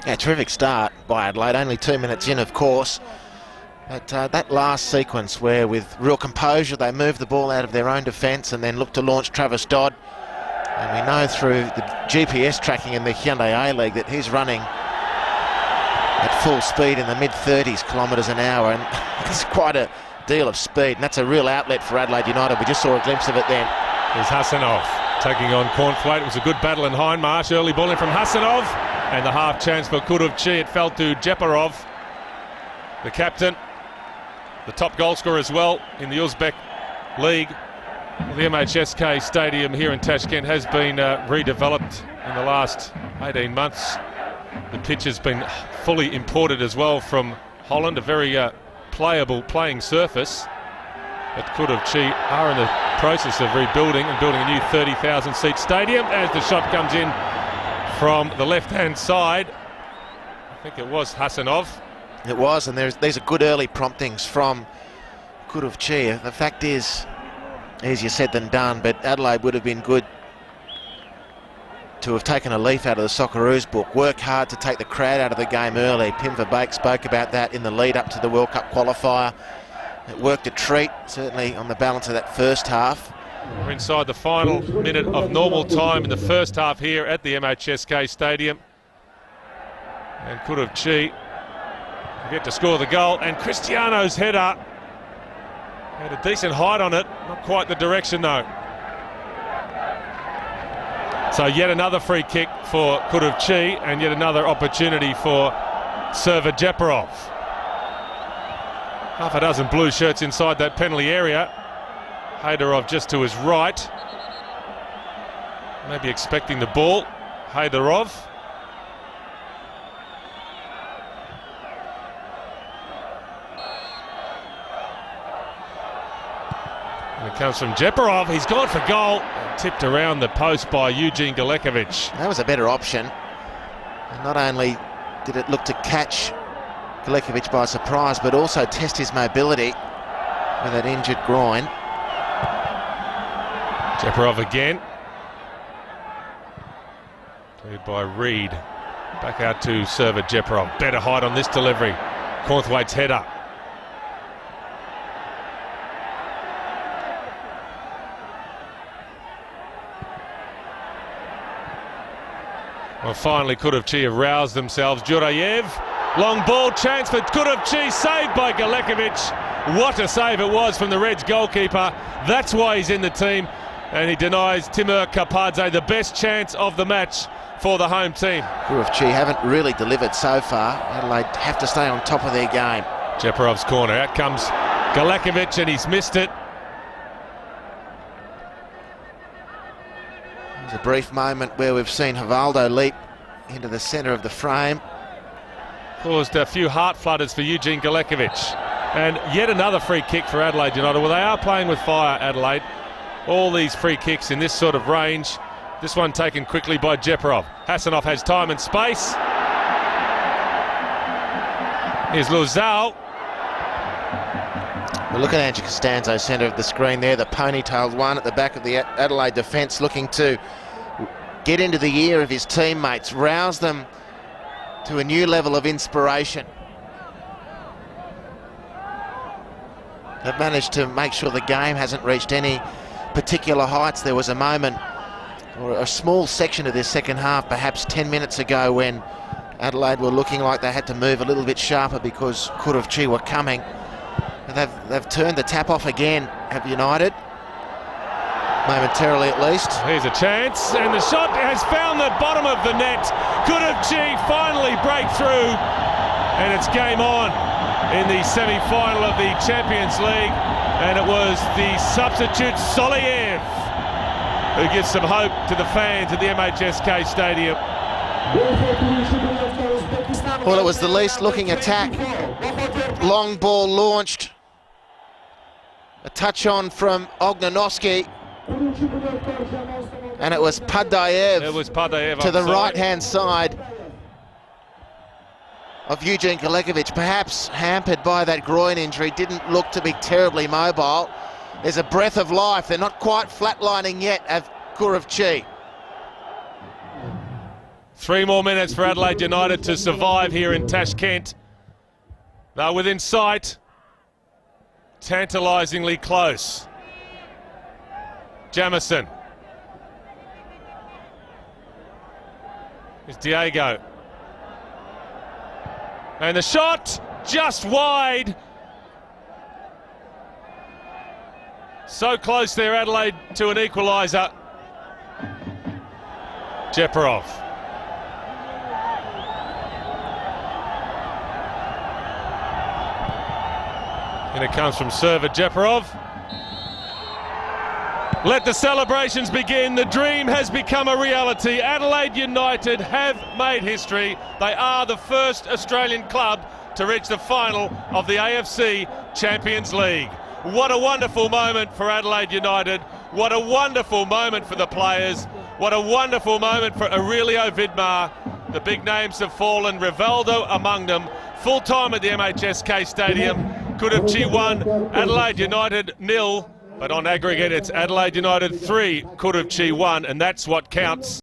Yeah, terrific start by Adelaide, only 2 minutes in, of course. But that last sequence where with real composure they moved the ball out of their own defence and then looked to launch Travis Dodd. And we know through the GPS tracking in the Hyundai A-League that he's running at full speed in the mid-30s kilometres an hour, and it's quite a deal of speed, and that's a real outlet for Adelaide United. We just saw a glimpse of it then. Here's Hassanov taking on Cornthwaite. It was a good battle in Hindmarsh. Early ball in from Hassanov, and the half chance for Kuruvchi. It fell to Jeparov, the captain, the top goal scorer as well in the Uzbek League. Well, the MHSK Stadium here in Tashkent has been redeveloped in the last 18 months. The pitch has been fully imported as well from Holland, a very playable playing surface. But Kuruvchi are in the process of rebuilding and building a new 30,000 seat stadium as the shot comes in from the left-hand side. I think it was Hassanov. It was, and these are good early promptings from Kuruvchi. The fact is, easier said than done, but Adelaide would have been good to have taken a leaf out of the Socceroos book, work hard to take the crowd out of the game early. Pim Verbeek spoke about that in the lead up to the World Cup qualifier. It worked a treat, certainly on the balance of that first half. We're inside the final minute of normal time in the first half here at the MHSK Stadium. And Kuruvchi get to score the goal, and Cristiano's header had a decent height on it, not quite the direction though. So yet another free kick for Kuruvchi and yet another opportunity for server Jeparov. Half a dozen blue shirts inside that penalty area. Haydarov just to his right. Maybe expecting the ball. Haydarov. And it comes from Jeparov. He's gone for goal. Tipped around the post by Eugene Galekovic. That was a better option. And not only did it look to catch Galekovic by surprise, but also test his mobility with that injured groin. Jeparov again. Played by Reed. Back out to server Jeparov. Better height on this delivery. Cornthwaite's header. Well, finally Kuruvchi have roused themselves. Jurayev, long ball, chance for Kuruvchi, saved by Galekovic. What a save it was from the Reds goalkeeper. That's why he's in the team, and he denies Timur Kapadze the best chance of the match for the home team. Kuruvchi haven't really delivered so far. Adelaide have to stay on top of their game. Jeparov's corner, out comes Galekovic, and he's missed it. There's a brief moment where we've seen Hivaldo leap into the centre of the frame. Caused a few heart flutters for Eugene Galekovic. And yet another free kick for Adelaide United. Well, they are playing with fire, Adelaide. All these free kicks in this sort of range. This one taken quickly by Jeparov. Hassanov has time and space. Here's Luzau. Well, look at Andrew Costanzo, centre of the screen there, the ponytailed one at the back of the Adelaide defence, looking to get into the ear of his teammates, rouse them to a new level of inspiration. They've managed to make sure the game hasn't reached any particular heights. There was a moment, or a small section of this second half, perhaps 10 minutes ago, when Adelaide were looking like they had to move a little bit sharper because Kuruvchi were coming. They've turned the tap off again, have United, momentarily at least. Here's a chance, and the shot has found the bottom of the net. Kuruvchi finally break through, and it's game on in the semi-final of the Champions League, and it was the substitute Soliev who gives some hope to the fans at the MHSK Stadium. Well, it was the least looking attack. Long ball launched. A touch on from Ognjanovski. And it was Padayev to the right-hand side of Eugene Galekovic, perhaps hampered by that groin injury, didn't look to be terribly mobile. There's a breath of life. They're not quite flatlining yet of Kuruvchi. 3 more minutes for Adelaide United to survive here in Tashkent. They're within sight. Tantalisingly close. Jamison. Here's Diego. And the shot just wide. So close there, Adelaide, to an equaliser. Jeparov. And it comes from server Jeparov. Let the celebrations begin. The dream has become a reality. Adelaide United have made history. They are the first Australian club to reach the final of the AFC Champions League. What a wonderful moment for Adelaide United. What a wonderful moment for the players. What a wonderful moment for Aurelio Vidmar. The big names have fallen, Rivaldo among them. Full time at the MHSK Stadium. Kuruvchi 1, Adelaide United 0. But on aggregate, it's Adelaide United 3, Kuruvchi 1, and that's what counts.